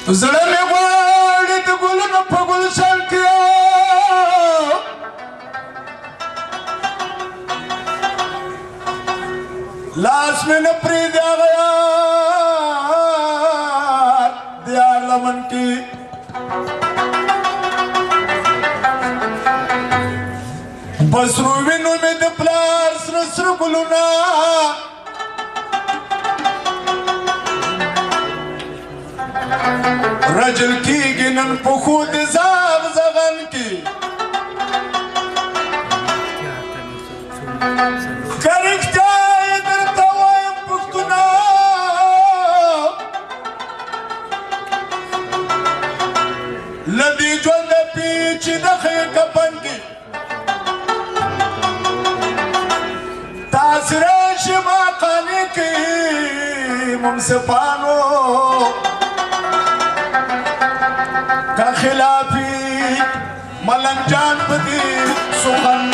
زړه مې غواړي د ګلونو په ګلشن کې لاس مې نه پرېږدي هغه یار د یار لمن کې په سرو وینو مې د پلار سره سره ګلونه رجل کېږي نن په ښو د زاغ زغن کې که رښتیا یې درته وایم پښتونه له دې ژونده پیچې د ښې کفن کې تاسې راشئ ما قانع کوي منصفانو کا خلافی ملنگ جان بدی سخن